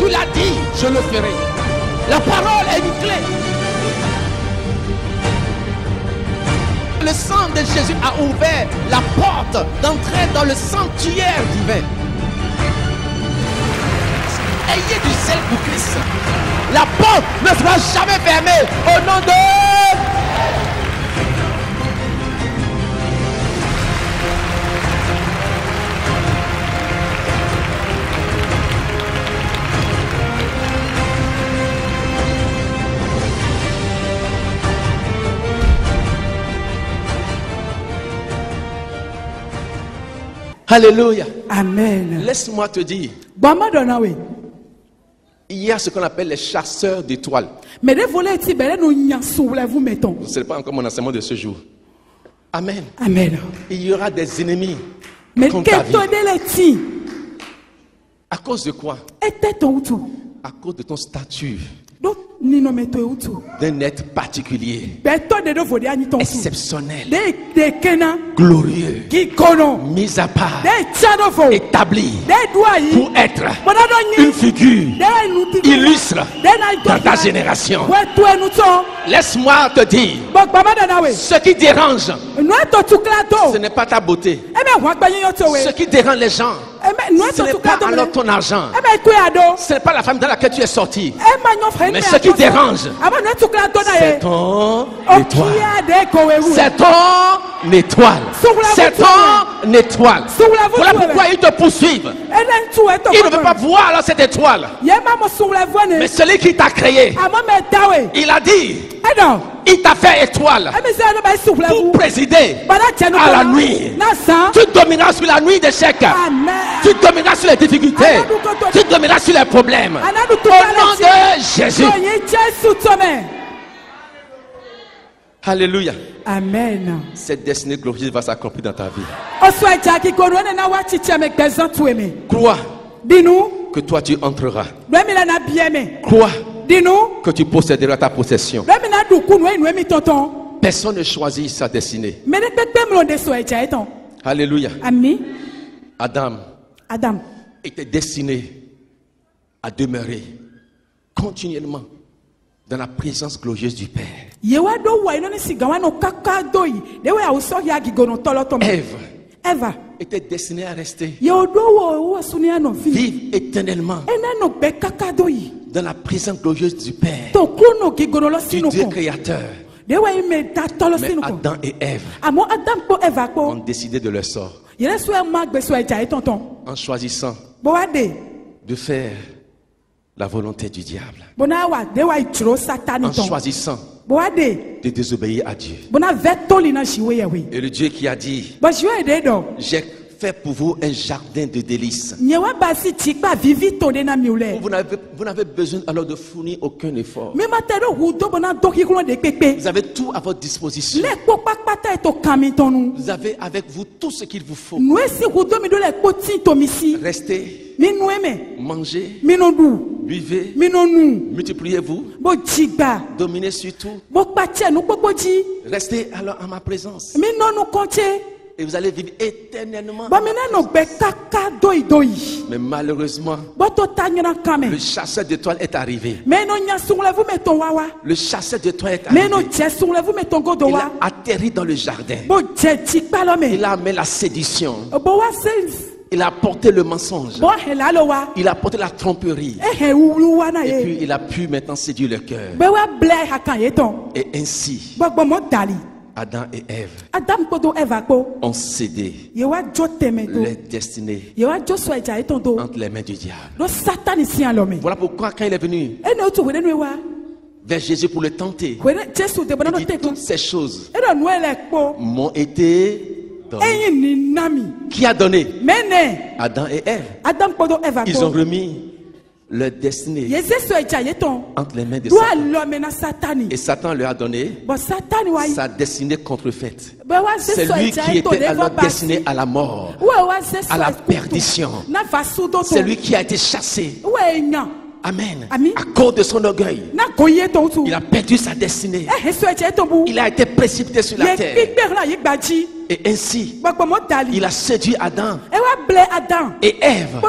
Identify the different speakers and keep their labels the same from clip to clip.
Speaker 1: tu l'as dit, je le ferai. La parole est une clé. Le sang de Jésus a ouvert la porte d'entrer dans le sanctuaire divin. Ayez du zèle pour Christ. La porte ne sera jamais fermée au nom de... Alléluia.
Speaker 2: Amen.
Speaker 1: Laisse-moi te dire, il y a ce qu'on appelle les chasseurs d'étoiles.
Speaker 2: Ce
Speaker 1: Ce n'est pas encore mon enseignement de ce jour. Amen.
Speaker 2: Amen.
Speaker 1: Il y aura des ennemis
Speaker 2: Mais
Speaker 1: contre ta vie.
Speaker 2: que
Speaker 1: À cause de quoi? À cause de ton statut d'un être particulier, exceptionnel, glorieux, mis à part, établi pour être une figure illustre dans ta génération. Laisse-moi te dire, ce qui dérange, ce n'est pas ta beauté. Ce qui dérange les gens, ce n'est pas alors ton argent, ce n'est pas la femme dans laquelle tu es sorti. Mais ce qui dérange, c'est ton étoile. C'est ton étoile. C'est ton étoile. Voilà pourquoi ils te poursuivent. Ils ne veulent pas voir alors cette étoile. Mais celui qui t'a créé, il a dit, il t'a fait étoile pour présider à la nuit. Tu domineras sur la nuit d'échec. Tu domineras sur les difficultés. Tu domineras sur les problèmes. Au nom de Jésus. Alléluia.
Speaker 2: Amen.
Speaker 1: Cette destinée glorieuse va s'accomplir dans ta vie. Crois que toi tu entreras. Crois que tu posséderas ta possession. Personne ne choisit sa destinée. Alléluia. Adam était destiné à demeurer continuellement dans la présence glorieuse du Père. Ève était destinée à rester, vivre éternellement dans la présence glorieuse du Père, du Dieu créateur. Mais Adam et Ève ont décidé de leur sort en choisissant de faire la volonté du diable, en choisissant de désobéir à Dieu. Et le Dieu qui a dit, j'ai fait pour vous un jardin de délices. Vous n'avez besoin alors de fournir aucun effort. Vous avez tout à votre disposition. Vous avez avec vous tout ce qu'il vous faut. Restez, mangez, buvez, multipliez-vous, dominez sur tout. Restez alors en ma présence. Et vous allez vivre éternellement. Mais malheureusement, le chasseur d'étoiles est arrivé. Le chasseur d'étoiles est arrivé. Il a atterri dans le jardin. Il a amené la sédition. Il a apporté le mensonge. Il a apporté la tromperie. Et puis il a pu maintenant séduire le cœur. Et ainsi, Adam et Ève ont cédé leur destinée entre les mains du diable. Voilà pourquoi quand il est venu vers Jésus pour le tenter, il dit, toutes ces choses m'ont été données. Qui a donné? Adam et Ève. Ils ont remis leur destinée entre les mains de Satan. Et Satan leur a donné sa destinée contrefaite. C'est lui qui était alors destiné à la mort, à la perdition. C'est lui qui a été chassé. Amen. À cause de son orgueil, il a perdu sa destinée. Il a été précipité sur la terre. Et ainsi, il a séduit Adam et Ève.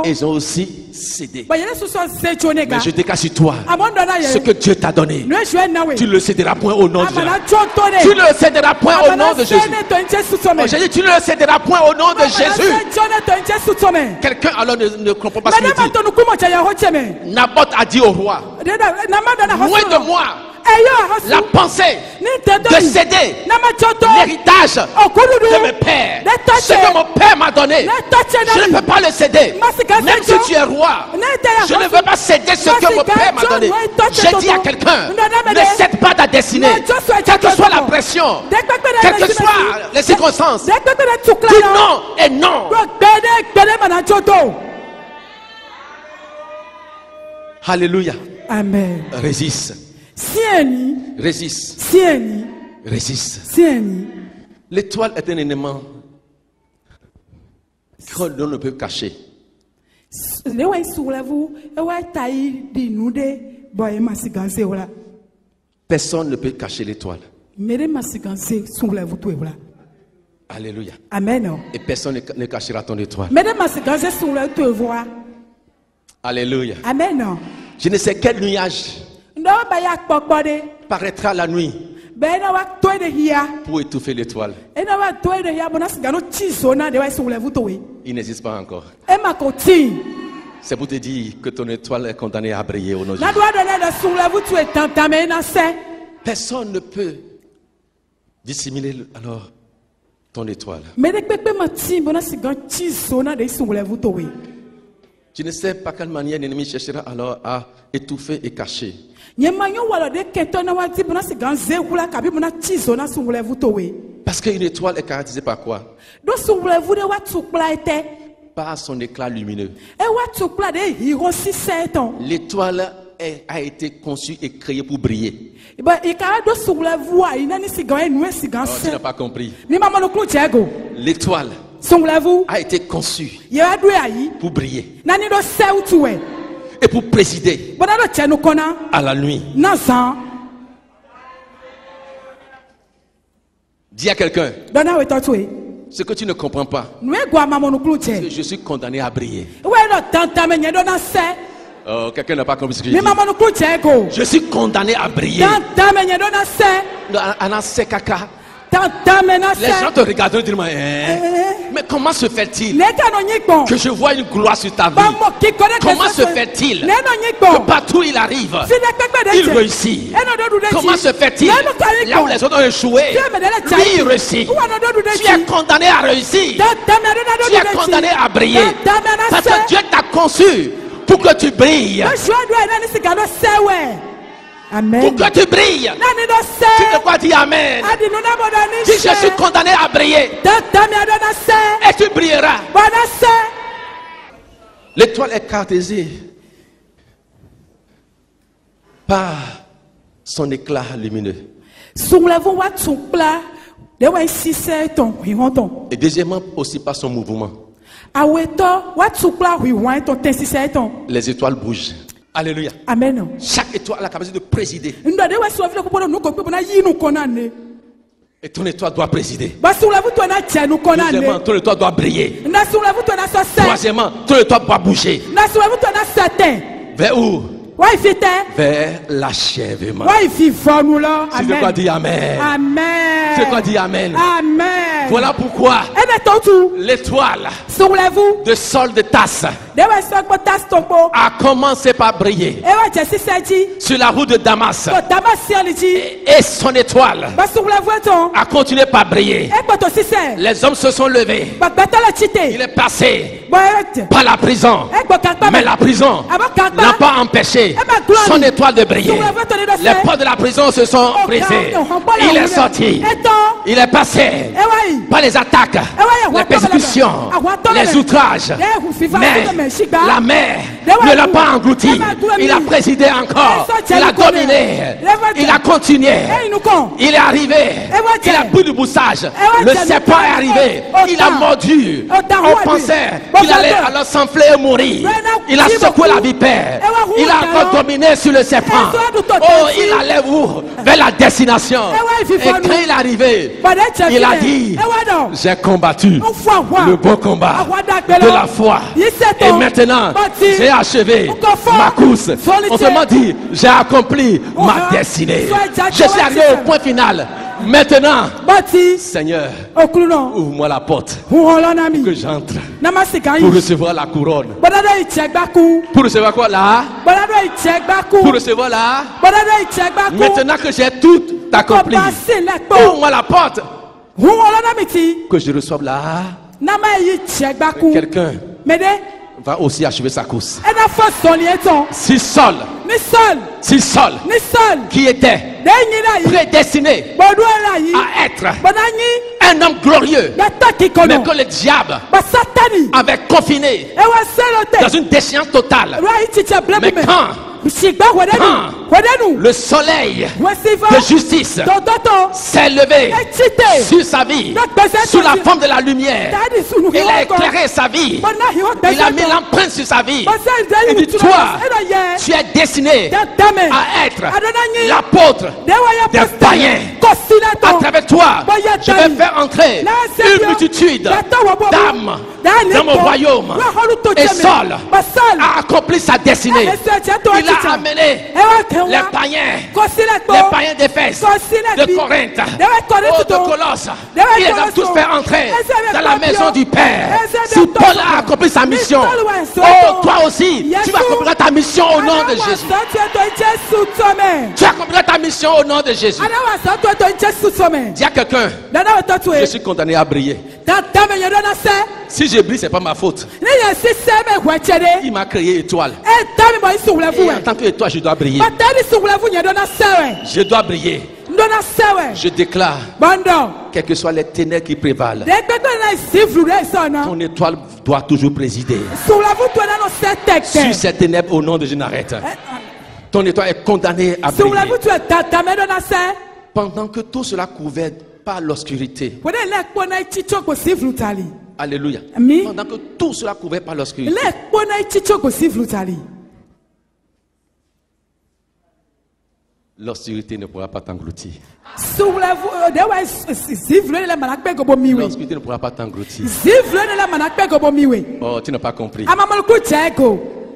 Speaker 1: Et ils ont aussi cédé. Mais je déclare sur toi, ce que Dieu t'a donné, tu ne le céderas point au nom de Jésus. Tu ne le céderas point au nom de Jésus. J'ai dit, tu ne le céderas point au nom de Jésus. Quelqu'un alors ne comprend pas ce qu'il dit. Naboth a dit au roi, loin de moi la pensée de céder l'héritage de mes pères. Ce que mon père m'a donné, je ne peux pas le céder. Même si tu es roi, je ne veux pas céder ce que mon père m'a donné. J'ai dit à quelqu'un, ne cède pas ta destinée, quelle que soit la pression, quelles que soient les circonstances. Dis non et non. Alléluia.
Speaker 2: Amen.
Speaker 1: Résiste. Résiste. Résiste. L'étoile est un élément que l'on ne peut cacher. Personne ne peut cacher l'étoile. Alléluia.
Speaker 2: Amen.
Speaker 1: Et personne ne cachera ton étoile. Alléluia.
Speaker 2: Amen.
Speaker 1: Je ne sais quel nuage paraîtra la nuit pour étouffer l'étoile. Il n'existe pas encore. C'est pour te dire que ton étoile est condamnée à briller au nom de Jésus. Personne ne peut dissimuler alors ton étoile. Tu ne sais pas quelle manière l'ennemi cherchera alors à étouffer et cacher. Parce qu'une étoile est caractérisée par quoi? Par son éclat lumineux. L'étoile a été conçue et créée pour briller. Oh, tu n'as pas compris. L'étoile a été conçue pour briller et pour présider à la nuit. Dis à quelqu'un, ce que tu ne comprends pas, c'est que je suis condamné à briller. Oh, quelqu'un n'a pas compris ce que je dis. Je suis condamné à briller. Les gens te regardent et disent, mais comment se fait-il que je vois une gloire sur ta vie? Comment se fait-il que partout il arrive, il réussit? Comment se fait-il là où les autres ont échoué, lui il réussit? Tu es condamné à réussir. Tu es condamné à briller. Parce que Dieu t'a conçu pour que tu brilles.
Speaker 2: Amen.
Speaker 1: Pour que tu brilles. Tu ne peux pas dire Amen. Si je suis condamné à briller, et tu brilleras. L'étoile est caractérisée par son éclat lumineux. Et deuxièmement aussi par son mouvement. Les étoiles bougent. Alléluia.
Speaker 2: Amen.
Speaker 1: Chaque étoile a la capacité de présider. Et ton étoile doit présider. Deuxièmement, ton étoile doit briller. Troisièmement, ton étoile doit bouger. Vers où? Vers l'achèvement. Si tu dois dire Amen.
Speaker 2: Amen.
Speaker 1: Tu dois dire Amen.
Speaker 2: Amen.
Speaker 1: Voilà pourquoi l'étoile de Saul de Tarse a commencé par briller sur la route de Damas. Et son étoile a continué par briller. Les hommes se sont levés. Il est passé par la prison. Mais la prison n'a pas empêché son étoile de briller. Les portes de la prison se sont brisées. Il est sorti. Il est passé par les attaques, les persécutions, les outrages. Mais la mer ne l'a pas englouti. Il a présidé encore. Il a dominé. Il a continué. Il est arrivé. Il a pris du boussage. Le serpent est arrivé. Il a mordu. On pensait qu'il allait alors s'enfler et mourir. Il a secoué la vipère. Il a encore dominé sur le serpent. Oh, il allait où? Vers la destination. Et quand il est arrivé, il a dit, j'ai combattu le bon combat de la foi. Et maintenant, j'ai achevé ma course. Autrement dit, j'ai accompli ma destinée. Je suis arrivé au point final. Maintenant, Seigneur, ouvre-moi la porte pour que j'entre, pour recevoir la couronne. Pour recevoir quoi là? Pour recevoir là. Maintenant que j'ai tout accompli, ouvre-moi la porte que je reçoive là. Quelqu'un va aussi achever sa course. Si Saul, qui était prédestiné à être un homme glorieux, mais que le diable avait confiné dans une déchéance totale. Mais quand le soleil de justice s'est levé sur sa vie, sous la forme de la lumière, il a éclairé sa vie, il a mis l'empreinte sur sa vie. Il dit, toi, tu es destiné à être l'apôtre des païens. À travers toi, je vais faire entrer une multitude d'âmes dans mon royaume. Et Saul a accompli sa destinée. Il a amené les païens d'Éphèse, de Corinthe, de Colosse. Il les a tous fait entrer dans la maison du Père. Si Paul a accompli sa mission, oh, toi aussi, tu accompliras ta mission au nom de Jésus. Tu accompliras ta mission au nom de Jésus. Dis à quelqu'un, je suis condamné à briller. Si je brille, ce n'est pas ma faute. Il m'a créé étoile. Et en tant qu'étoile, je dois briller. Je dois briller. Je déclare, quelles que soient les ténèbres qui prévalent, ton étoile doit toujours présider. Sur ces ténèbres, au nom de Génarette, ton étoile est condamné à briller. Pendant que tout cela couvert par l'obscurité. Alléluia. Pendant que tout cela couvert par l'obscurité. L'obscurité ne pourra pas t'engloutir. L'obscurité ne pourra pas t'engloutir. Oh, tu n'as pas compris.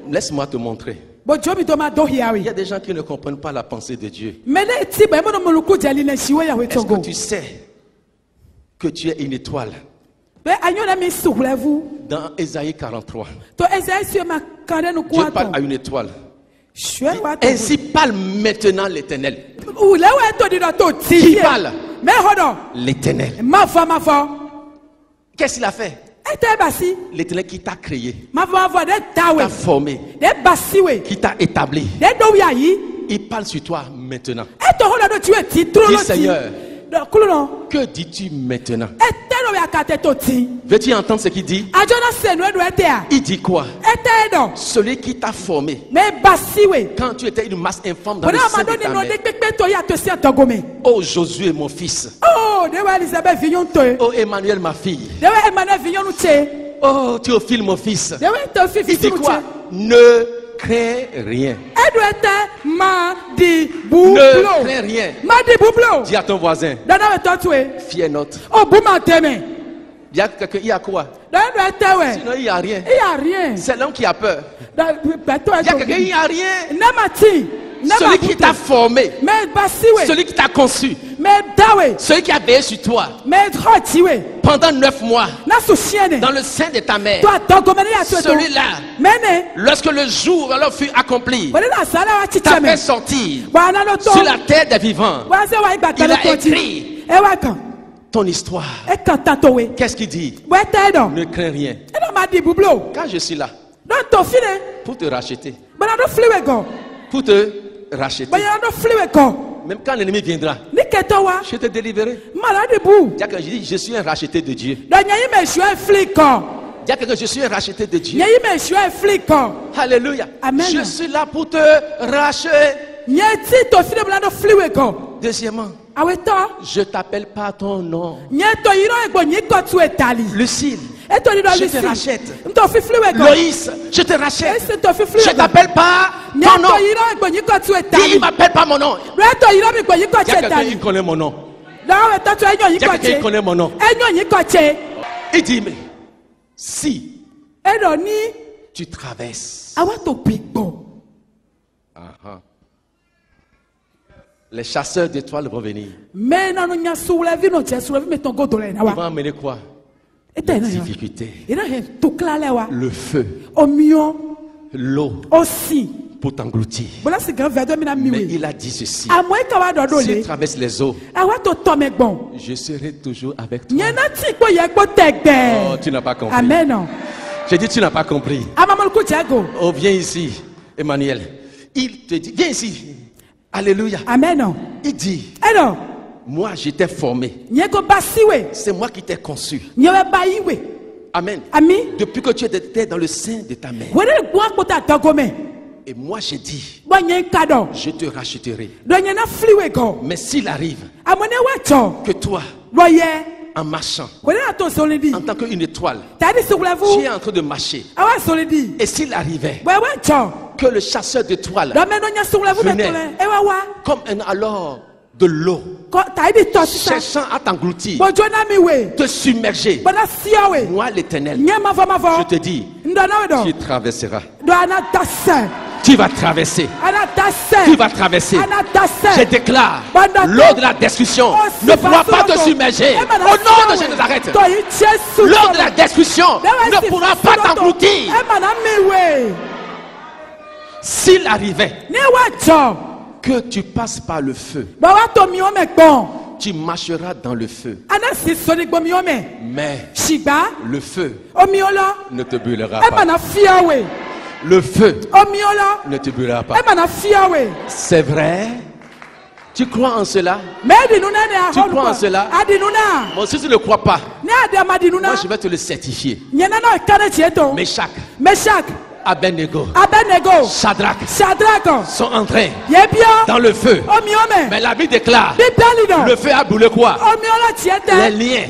Speaker 1: Laisse-moi te montrer. Il y a des gens qui ne comprennent pas la pensée de Dieu. Est-ce que tu sais que tu es une étoile? Dans Ésaïe 43, Dieu parle à une étoile. Ainsi parle maintenant l'Éternel. Qui parle? L'Éternel. Qu'est-ce qu'il a fait? L'Éternel qui t'a créé, t'a formé, qui t'a établi. Il parle sur toi maintenant. Dis Seigneur, que dis-tu maintenant? Veux-tu entendre ce qu'il dit? Il dit quoi? Celui qui t'a formé quand tu étais une masse informe dans le sein de ta mère. Oh Josué mon fils. Oh Emmanuel ma fille. Oh Théophile mon fils. Il dit quoi? Ne crains rien. Ne crains rien. Dis à ton voisin, fier note. Dis à quelqu'un, il y a quoi? Sinon il n'y a rien. C'est l'homme qui a peur. Dis à quelqu'un, il n'y a rien. Celui qui t'a formé, celui qui t'a conçu, celui qui a veillé sur toi pendant 9 mois dans le sein de ta mère, celui-là, lorsque le jour alors fut accompli, t'a fait sortir sur la terre des vivants. Il a écrit ton histoire. Qu'est-ce qu'il dit? Ne crains rien. Quand je suis là pour te racheter, pour te racheter, même quand l'ennemi viendra, Je te délivrerai. Dis que je dis, je suis un racheté de Dieu. Dis que je suis un racheté de Dieu. Alléluia.
Speaker 2: Amen.
Speaker 1: Je suis là pour te racheter. Deuxièmement, je t'appelle pas ton nom. Lucille, je te rachète. Loïs, je te rachète. Je t'appelle pas ton nom. Dis, il m'appelle pas mon nom. Il y a quelqu'un qui connaît mon nom. Il y a quelqu'un qui connaît mon nom. Il dit, mais si tu traverses, les chasseurs d'étoiles vont venir. Ils vont amener quoi? La difficulté, le feu, l'eau pour t'engloutir. Mais il a dit ceci: si tu traverses les eau, je serai toujours avec toi. Oh, tu n'as pas compris.
Speaker 2: Amen.
Speaker 1: J'ai dit, tu n'as pas compris. Oh, viens ici, Emmanuel. Il te dit, viens ici. Alléluia.
Speaker 2: Amen.
Speaker 1: Il dit, moi je t'ai formé. C'est moi qui t'ai conçu. Amen. Depuis que tu étais dans le sein de ta mère. Et moi j'ai dit, je te racheterai. Mais s'il arrive que toi, en marchant, en tant qu'une étoile, tu es en train de marcher, et s'il arrivait que le chasseur d'étoiles venait comme alors de l'eau, cherchant à t'engloutir, te submerger, moi l'Éternel, je te dis, tu traverseras. Tu vas traverser. Tu vas traverser. Je déclare, l'eau de la destruction ne pourra pas te submerger. Au nom de Jésus de Nazareth, l'eau de la destruction ne pourra pas t'engloutir. S'il arrivait que tu passes par le feu, tu marcheras dans le feu. Mais le feu ne te brûlera pas. Le feu ne te brûlera pas. C'est vrai? Tu crois en cela? Tu crois en cela? Bon, si tu ne le crois pas, moi je vais te le certifier. Meshach, Abednego, Shadrach sont entrés dans le feu. Mais la Bible déclare, le feu a brûlé quoi? Les liens.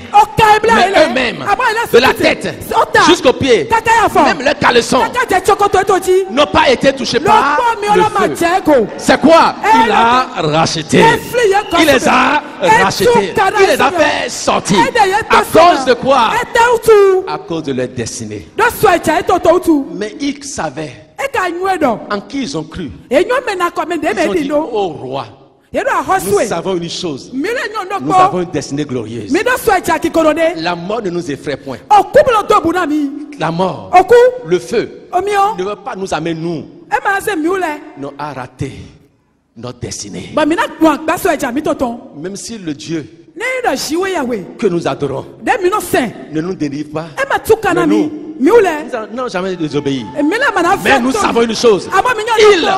Speaker 1: Mais eux-mêmes, de la tête jusqu'aux pieds, même leurs caleçons n'ont pas été touchés par le feu. C'est quoi? Il a racheté. Il les a rachetés. Il les a fait sortir. À cause de quoi? À cause de leur destinée. Mais ils savaient en qui ils ont cru. Ils ont dit, oh roi, nous savons une chose. Nous avons une destinée glorieuse. La mort ne nous effraie point. La mort, le feu, ne veut pas nous amener nous à rater notre destinée. Même si le Dieu que nous adorons ne nous délivre pas, nous n'avons jamais désobéi. Mais nous savons une chose: il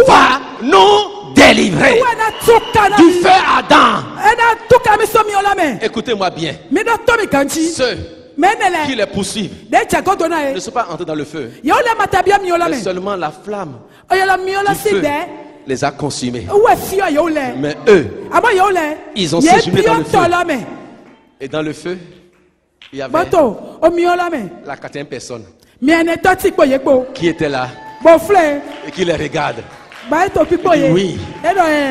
Speaker 1: va nous délivrer du feu ardent. Écoutez-moi bien. Ceux qui les poursuivent ne sont pas entrés dans le feu, mais seulement la flamme du feu les a consumés. Mais eux, ils ont séjourné dans le feu. Et dans le feu, il y avait la quatrième personne qui était là et qui les regarde. Et dit, oui,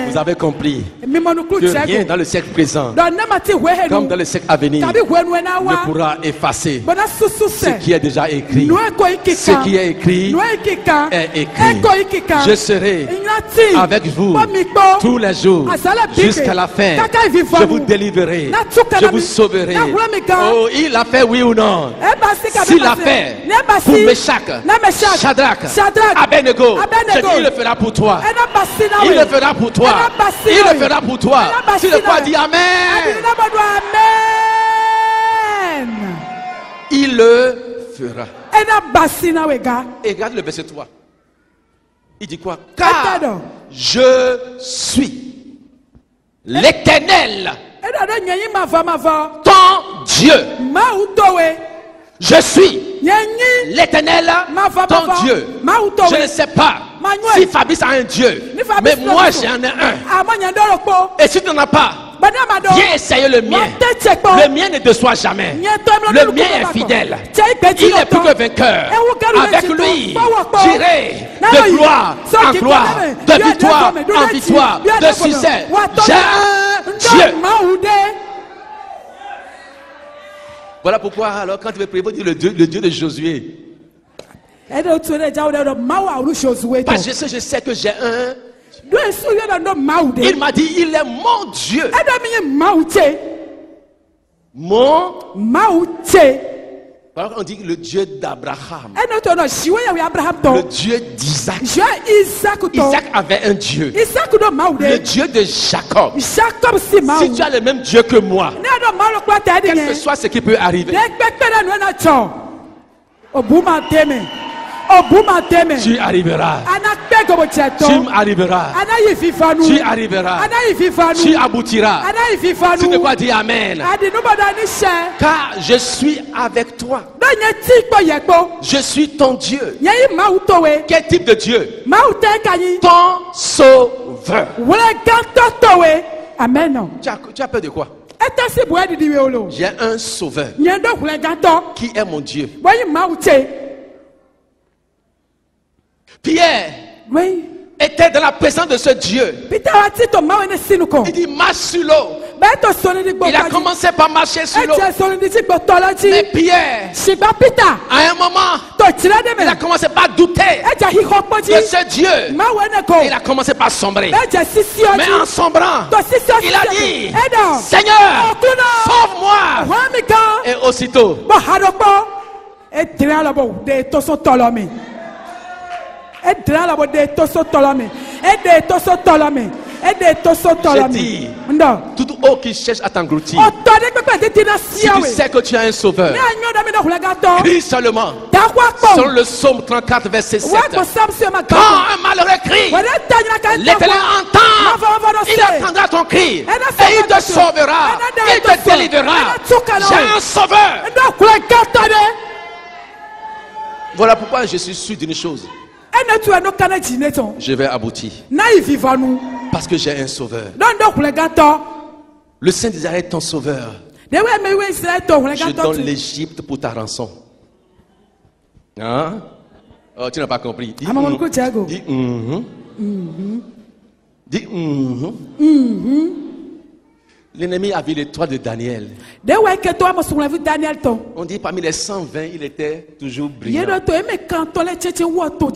Speaker 1: vous avez compris que rien dans le siècle présent comme dans le siècle à venir ne pourra effacer ce qui est déjà écrit. Ce qui est écrit est écrit. Je serai avec vous tous les jours jusqu'à la fin. Je vous délivrerai, je vous sauverai. Oh, il a fait, oui ou non? S'il a fait pour Meshach, Shadrach, Abednego, je dis, il le fera pour toi. Il le fera pour toi. Il le fera pour toi. Tu le crois, dis Amen. Il le fera. Et regarde le verset 3. Il dit quoi? Car je suis
Speaker 3: L'Éternel, ton Dieu. Je suis l'Éternel, ton Dieu. Je ne sais pas si Fabrice a un Dieu, mais moi j'en ai un. Et si tu n'en as pas, viens essayer le mien. Le mien ne déçoit jamais. Le mien est fidèle. Il est plus que vainqueur. Avec lui, j'irai de gloire en gloire, de victoire en victoire, de succès. J'ai un Dieu. Voilà pourquoi, alors, quand tu veux prier, dis le Dieu de Josué. Parce que je sais que j'ai un. Il m'a dit, il est mon Dieu. Alors on dit le Dieu d'Abraham, le Dieu d'Isaac. Isaac avait un Dieu, le Dieu de Jacob. Si tu as le même Dieu que moi, quel que soit ce qui peut arriver, tu arriveras. Tu arriveras. Tu arriveras. Tu aboutiras. Tu ne peux dire Amen. Car je suis avec toi. Je suis ton Dieu. Quel type de Dieu? Ton sauveur.
Speaker 2: Amen.
Speaker 3: Tu as peur de quoi? J'ai un sauveur qui est mon Dieu. Pierre était dans la présence de ce Dieu. Il dit marche sur l'eau. Il a commencé par marcher sur l'eau. Mais Pierre, à un moment, il a commencé par douter de ce Dieu. Il a commencé par sombrer. Mais en sombrant, il a dit Seigneur, sauve-moi. Et aussitôt, je dis, toute eau qui cherche à t'engloutir, si tu sais que tu as un sauveur, crie seulement. Selon le psaume 34 verset 7, quand un malheureux crie, l'Éternel entend, il entendra ton cri et il te sauvera, il te délivrera. J'ai un sauveur. Voilà pourquoi je suis sûr d'une chose. Je vais aboutir. Parce que j'ai un sauveur. Le Saint d'Israël est ton sauveur. Je donne l'Égypte pour ta rançon. Hein? Oh, tu n'as pas compris. Dis Dis L'ennemi a vu l'étoile de Daniel. On dit parmi les 120, il était toujours brillant.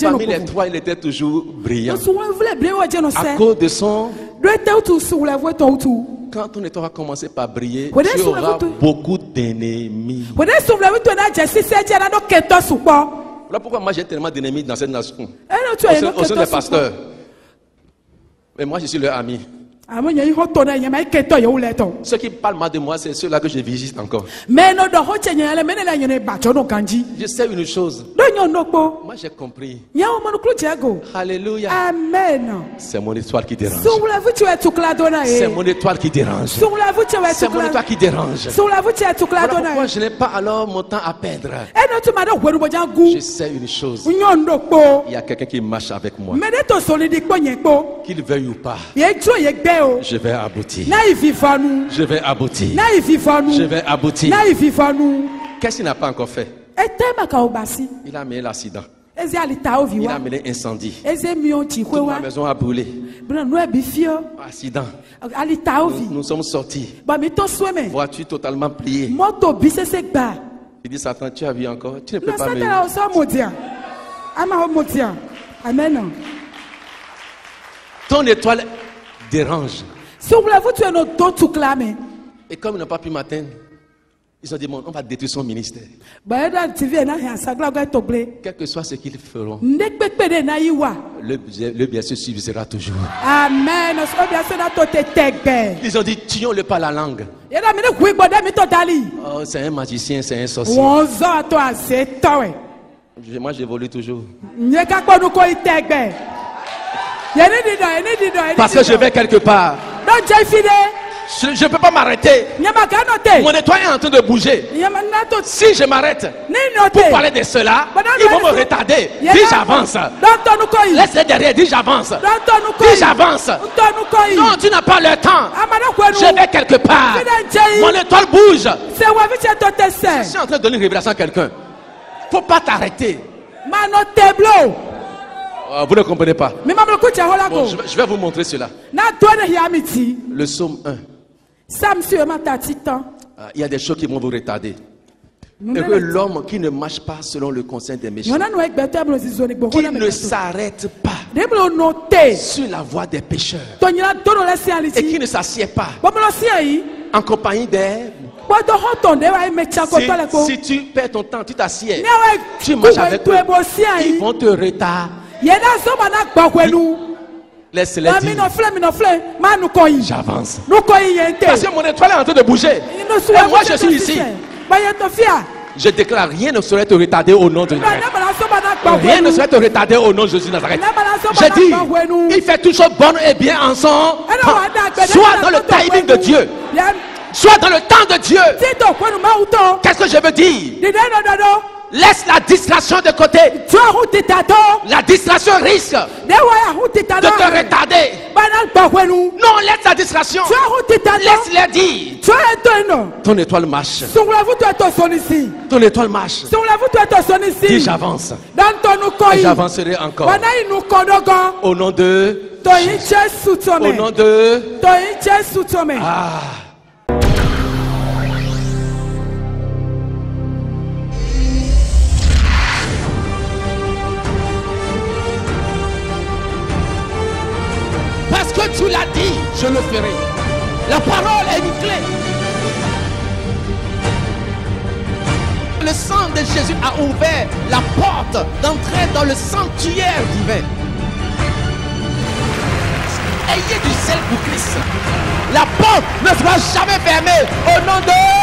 Speaker 3: Parmi les 3, il était toujours brillant. À cause de son... Quand ton étoile va commencer par briller, tu auras beaucoup d'ennemis. Voilà pourquoi moi j'ai tellement d'ennemis dans cette nation. Au sein des pasteurs. Mais moi je suis leur ami. Ceux qui parlent mal de moi, c'est ceux-là que je visite encore. Je sais une chose. Moi j'ai compris. Alléluia.
Speaker 2: Amen.
Speaker 3: C'est mon étoile qui dérange. C'est mon étoile qui dérange. C'est mon étoile qui dérange. Voilà pourquoi je n'ai pas alors mon temps à perdre. Je sais une chose. Il y a quelqu'un qui marche avec moi. Qu'il veuille ou pas. Je vais aboutir. Je vais aboutir. Je vais aboutir. Qu'est-ce qu'il n'a pas encore fait? Il a amené l'accident. Il a amené l'incendie. Toute ma maison a brûlé. Accident. Nous sommes sortis. Voiture totalement pliée. Il dit Satan, tu as vu encore? Tu ne peux pas me...
Speaker 2: Amen.
Speaker 3: Ton étoile dérange. Et comme ils n'ont pas pu m'atteindre, ils ont dit on va détruire son ministère. Quel que soit ce qu'ils feront, le bien se suivra toujours.
Speaker 2: Amen.
Speaker 3: Ils ont dit tuons-le par la langue. Oh, c'est un magicien, c'est un sorcier. Moi j'évolue toujours. Parce que je vais quelque part. Je ne peux pas m'arrêter. Mon étoile est en train de bouger. Si je m'arrête pour parler de cela, ils vont me retarder. Dis j'avance. Laisse-les derrière, dis j'avance. Dis j'avance. Non, tu n'as pas le temps. Je vais quelque part. Mon étoile bouge. Je suis en train de donner une révélation à quelqu'un. Il ne faut pas t'arrêter. Vous ne comprenez pas. Bon, je vais vous montrer cela. Le psaume 1. Il y a des choses qui vont vous retarder. Et que l'homme qui ne marche pas selon le conseil des méchants, qui ne s'arrête pas sur la voie des pécheurs, et qui ne s'assied pas en compagnie des... Si tu perds ton temps, tu t'assieds, tu marches avec eux, ils vont te retarder. Laisse-les dire. J'avance. Parce que mon étoile est en train de bouger. Et moi je suis ici. Je déclare, rien ne saurait te retarder au nom de Jésus. Rien ne saurait te retarder au nom de Jésus Nazareth. J'ai dit, il fait tout chose bonne et bien en son temps. Soit dans le timing de Dieu. Soit dans le temps de Dieu. Qu'est-ce que je veux dire? Laisse la distraction de côté. La distraction risque de te retarder. Non, laisse la distraction. Laisse-les dire. Ton étoile marche. Ton étoile marche. Dis j'avance. Et j'avancerai encore. Au nom de... Au nom de... Ah. Parce que tu l'as dit, je le ferai. La parole est une clé. Le sang de Jésus a ouvert la porte d'entrer dans le sanctuaire divin. Ayez du sel pour Christ. La porte ne sera jamais fermée au nom de...